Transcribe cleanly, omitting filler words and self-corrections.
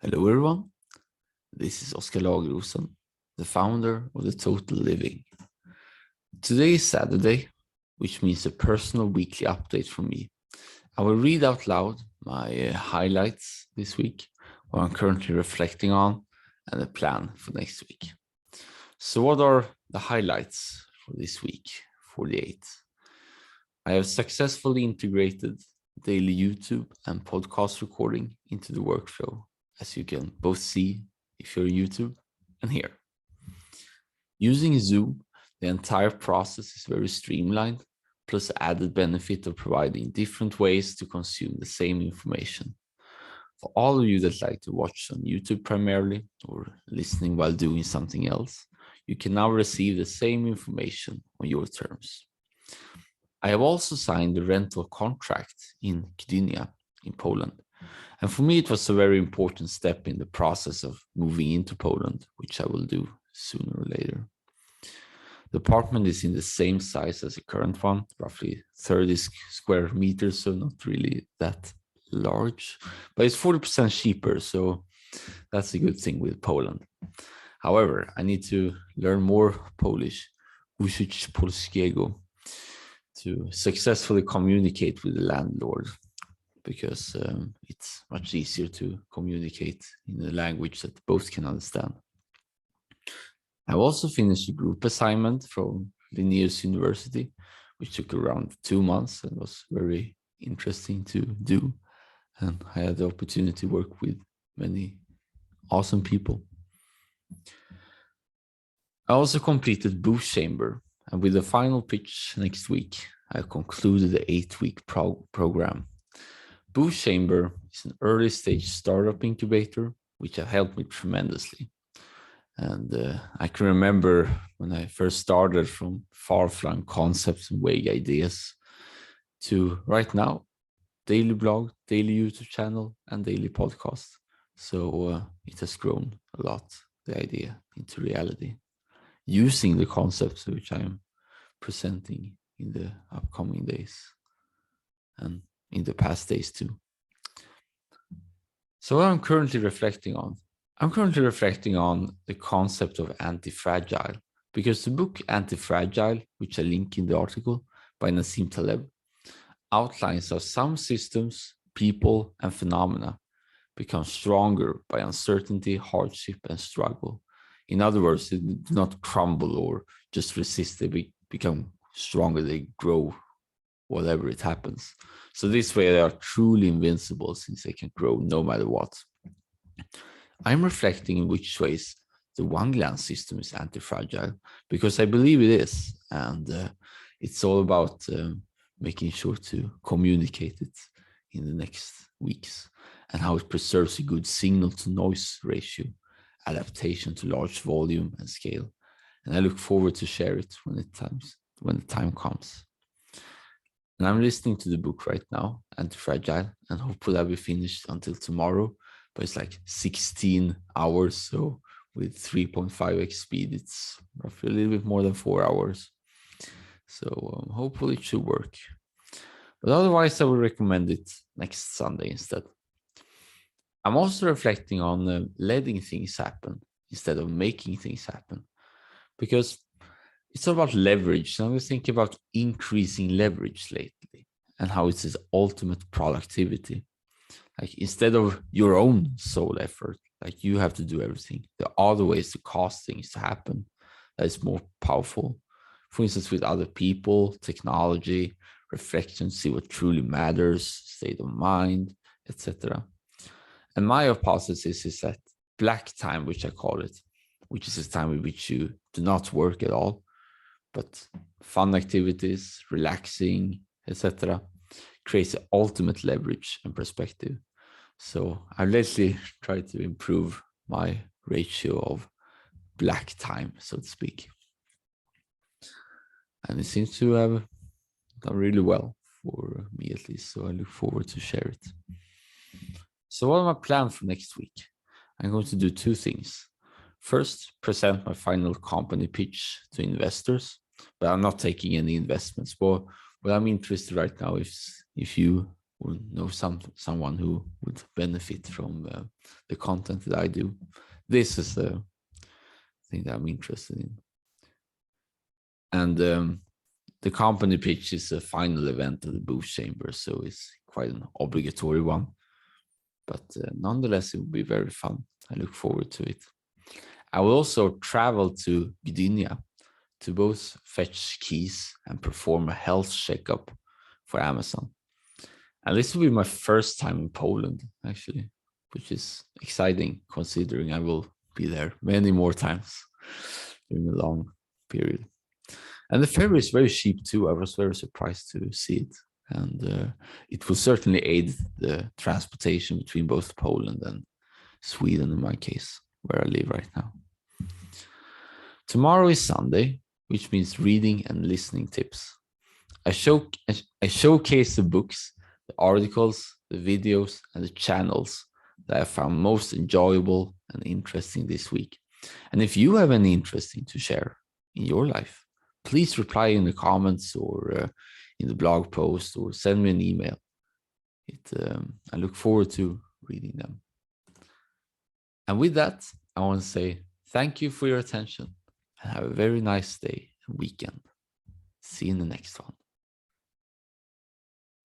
Hello everyone, this is Oskar Lagerosen, the founder of The Total Living. Today is Saturday, which means a personal weekly update from me. I will read out loud my highlights this week, what I'm currently reflecting on, and the plan for next week. So what are the highlights for this week, 48? I have successfully integrated daily YouTube and podcast recording into the workflow, as you can both see if you're YouTube and hear. Using Zoom, the entire process is very streamlined, plus the added benefit of providing different ways to consume the same information. For all of you that like to watch on YouTube primarily or listening while doing something else, you can now receive the same information on your terms. I have also signed a rental contract in Gdynia in Poland. And for me, it was a very important step in the process of moving into Poland, which I will do sooner or later. The apartment is in the same size as the current one, roughly 30 square meters, so not really that large, but it's 40% cheaper, so that's a good thing with Poland. However, I need to learn more Polish, uczyć polskiego, to successfully communicate with the landlord, because it's much easier to communicate in a language that both can understand. I've also finished a group assignment from Linnaeus University, which took around 2 months and was very interesting to do. And I had the opportunity to work with many awesome people. I also completed Booth Chamber, and with the final pitch next week, I concluded the 8-week program. Booth Chamber is an early stage startup incubator, which have helped me tremendously. And I can remember when I first started from far-flung concepts and vague ideas to right now, daily blog, daily YouTube channel, and daily podcast. So it has grown a lot, the idea, into reality, using the concepts which I am presenting in the upcoming days and in the past days too. So what I'm currently reflecting on the concept of Antifragile, because the book Antifragile, which I link in the article by Nassim Taleb, outlines how some systems, people, and phenomena become stronger by uncertainty, hardship, and struggle. In other words, they do not crumble or just resist, they become stronger, they grow, whatever it happens. So this way they are truly invincible since they can grow no matter what. I'm reflecting in which ways the one-glance system is anti-fragile, because I believe it is, and it's all about making sure to communicate it in the next weeks, and how it preserves a good signal-to-noise ratio, adaptation to large volume and scale. And I look forward to share it when the time comes. And I'm listening to the book right now, Antifragile, and hopefully I'll be finished until tomorrow. But it's like 16 hours, so with 3.5x speed, it's roughly a little bit more than 4 hours. So hopefully it should work. But otherwise, I would recommend it next Sunday instead. I'm also reflecting on letting things happen instead of making things happen, because it's all about leverage. And I was thinking about increasing leverage lately and how it's this ultimate productivity. Like instead of your own sole effort, like you have to do everything. There are other ways to cause things to happen that is more powerful. For instance, with other people, technology, reflection, see what truly matters, state of mind, etc. And my hypothesis is that black time, which I call it, which is a time in which you do not work at all, but fun activities, relaxing, etc., creates the ultimate leverage and perspective. So I've lately tried to improve my ratio of black time, so to speak. And it seems to have done really well for me, at least. So I look forward to share it. So what are my plans for next week? I'm going to do 2 things. First, present my final company pitch to investors, but I'm not taking any investments. But what I'm interested right now is if you would know someone who would would benefit from the content that I do. This is the thing that I'm interested in. And the company pitch is a final event of the booth chamber, so it's quite an obligatory one. But nonetheless, it will be very fun. I look forward to it. I will also travel to Gdynia to both fetch keys and perform a health checkup for Amazon. And this will be my first time in Poland, actually, which is exciting considering I will be there many more times during a long period. And the ferry is very cheap too. I was very surprised to see it. And it will certainly aid the transportation between both Poland and Sweden, in my case, where I live right now. Tomorrow is Sunday, which means reading and listening tips. I showcase the books, the articles, the videos, and the channels that I found most enjoyable and interesting this week. And if you have any interesting to share in your life, please reply in the comments or in the blog post or send me an email. I look forward to reading them. And with that, I want to say thank you for your attention and have a very nice day and weekend. See you in the next one.